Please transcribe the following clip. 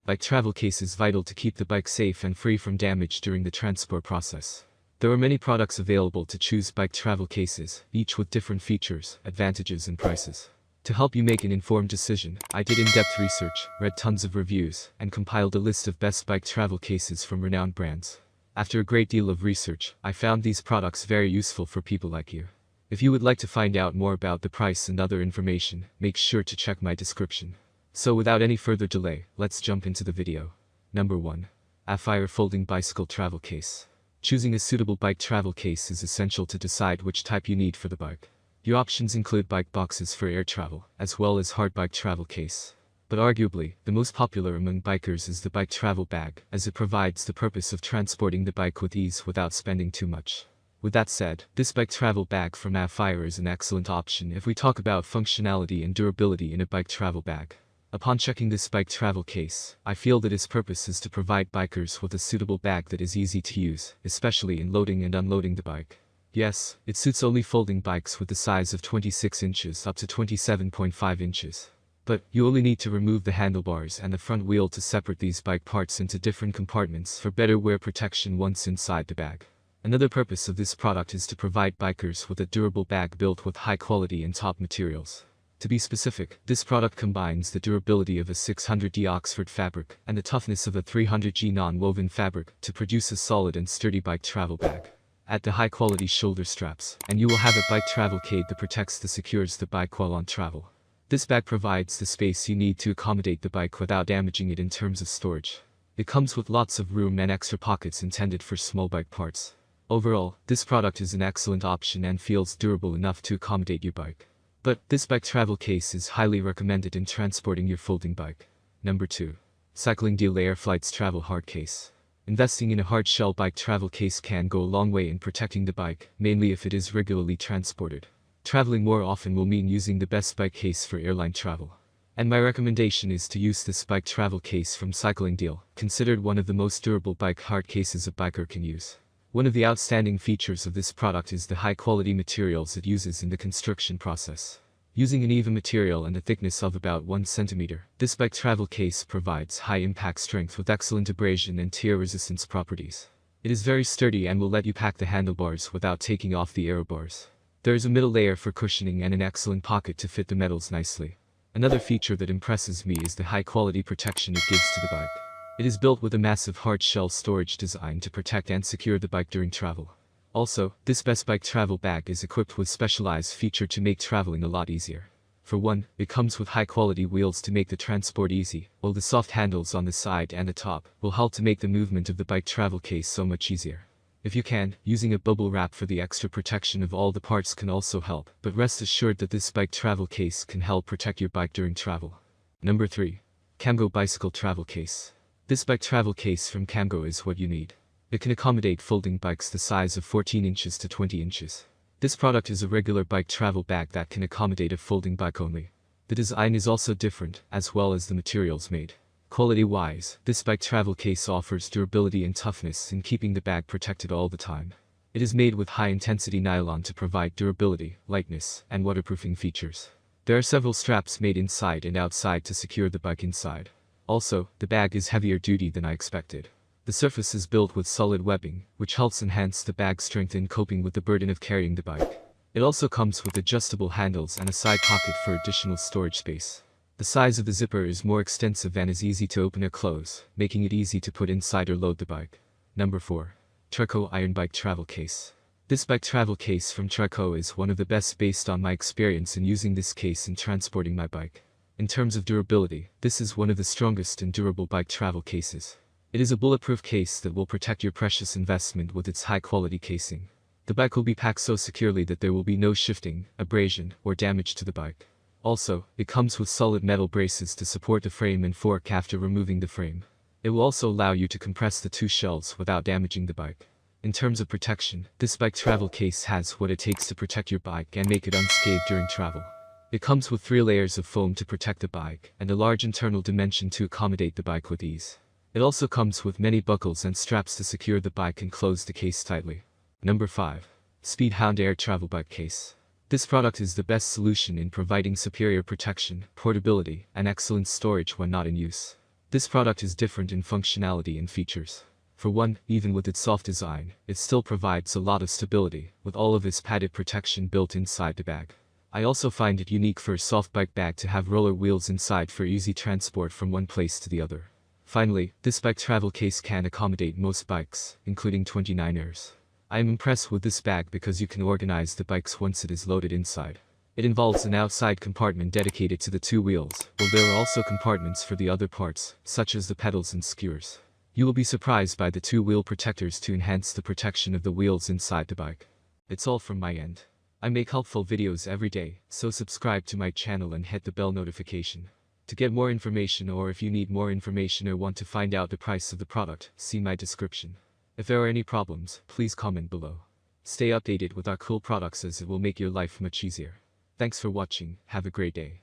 Bike travel case is vital to keep the bike safe and free from damage during the transport process. There are many products available to choose bike travel cases, each with different features, advantages and prices. To help you make an informed decision, I did in-depth research, read tons of reviews, and compiled a list of best bike travel cases from renowned brands. After a great deal of research, I found these products very useful for people like you. If you would like to find out more about the price and other information, make sure to check my description. So without any further delay, let's jump into the video. Number 1. Afire Folding Bicycle Travel Case. Choosing a suitable bike travel case is essential to decide which type you need for the bike. Your options include bike boxes for air travel, as well as hard bike travel case. But arguably, the most popular among bikers is the bike travel bag, as it provides the purpose of transporting the bike with ease without spending too much. With that said, this bike travel bag from Afire is an excellent option if we talk about functionality and durability in a bike travel bag. Upon checking this bike travel case, I feel that its purpose is to provide bikers with a suitable bag that is easy to use, especially in loading and unloading the bike. Yes, it suits only folding bikes with the size of 26 inches up to 27.5 inches. But you only need to remove the handlebars and the front wheel to separate these bike parts into different compartments for better wear protection once inside the bag. Another purpose of this product is to provide bikers with a durable bag built with high quality and top materials. To be specific, this product combines the durability of a 600D Oxford fabric and the toughness of a 300G non-woven fabric to produce a solid and sturdy bike travel bag. Add the high-quality shoulder straps, and you will have a bike travel case that protects and secures the bike while on travel. This bag provides the space you need to accommodate the bike without damaging it in terms of storage. It comes with lots of room and extra pockets intended for small bike parts. Overall, this product is an excellent option and feels durable enough to accommodate your bike. But this bike travel case is highly recommended in transporting your folding bike. Number 2. Cycling Deal Airflights Travel Hard Case. Investing in a hard shell bike travel case can go a long way in protecting the bike, mainly if it is regularly transported. Traveling more often will mean using the best bike case for airline travel. And my recommendation is to use this bike travel case from Cycling Deal, considered one of the most durable bike hard cases a biker can use. One of the outstanding features of this product is the high-quality materials it uses in the construction process. Using an even material and a thickness of about 1 cm, this bike travel case provides high impact strength with excellent abrasion and tear resistance properties. It is very sturdy and will let you pack the handlebars without taking off the aero bars. There is a middle layer for cushioning and an excellent pocket to fit the metals nicely. Another feature that impresses me is the high-quality protection it gives to the bike. It is built with a massive hard shell storage design to protect and secure the bike during travel. Also, this best bike travel bag is equipped with specialized feature to make traveling a lot easier. For one, it comes with high-quality wheels to make the transport easy, while the soft handles on the side and the top will help to make the movement of the bike travel case so much easier. If you can, using a bubble wrap for the extra protection of all the parts can also help, but rest assured that this bike travel case can help protect your bike during travel. Number 3. Camgo Bicycle Travel Case. This bike travel case from Camgo is what you need. It can accommodate folding bikes the size of 14 inches to 20 inches. This product is a regular bike travel bag that can accommodate a folding bike only. The design is also different, as well as the materials made. Quality-wise, this bike travel case offers durability and toughness in keeping the bag protected all the time. It is made with high-intensity nylon to provide durability, lightness, and waterproofing features. There are several straps made inside and outside to secure the bike inside. Also, the bag is heavier duty than I expected. The surface is built with solid webbing, which helps enhance the bag's strength in coping with the burden of carrying the bike. It also comes with adjustable handles and a side pocket for additional storage space. The size of the zipper is more extensive and is easy to open or close, making it easy to put inside or load the bike. Number 4. Treco Iron Bike Travel Case. This bike travel case from Treco is one of the best based on my experience in using this case in transporting my bike. In terms of durability, this is one of the strongest and durable bike travel cases. It is a bulletproof case that will protect your precious investment with its high-quality casing. The bike will be packed so securely that there will be no shifting, abrasion, or damage to the bike. Also, it comes with solid metal braces to support the frame and fork after removing the frame. It will also allow you to compress the two shells without damaging the bike. In terms of protection, this bike travel case has what it takes to protect your bike and make it unscathed during travel. It comes with 3 layers of foam to protect the bike, and a large internal dimension to accommodate the bike with ease. It also comes with many buckles and straps to secure the bike and close the case tightly. Number 5. Speedhound Air Travel Bike Case. This product is the best solution in providing superior protection, portability, and excellent storage when not in use. This product is different in functionality and features. For one, even with its soft design, it still provides a lot of stability, with all of its padded protection built inside the bag. I also find it unique for a soft bike bag to have roller wheels inside for easy transport from one place to the other. Finally, this bike travel case can accommodate most bikes, including 29ers. I am impressed with this bag because you can organize the bikes once it is loaded inside. It involves an outside compartment dedicated to the two wheels, while there are also compartments for the other parts, such as the pedals and skewers. You will be surprised by the two wheel protectors to enhance the protection of the wheels inside the bike. It's all from my end. I make helpful videos every day, so subscribe to my channel and hit the bell notification. To get more information, or if you need more information or want to find out the price of the product, see my description. If there are any problems, please comment below. Stay updated with our cool products as it will make your life much easier. Thanks for watching, have a great day.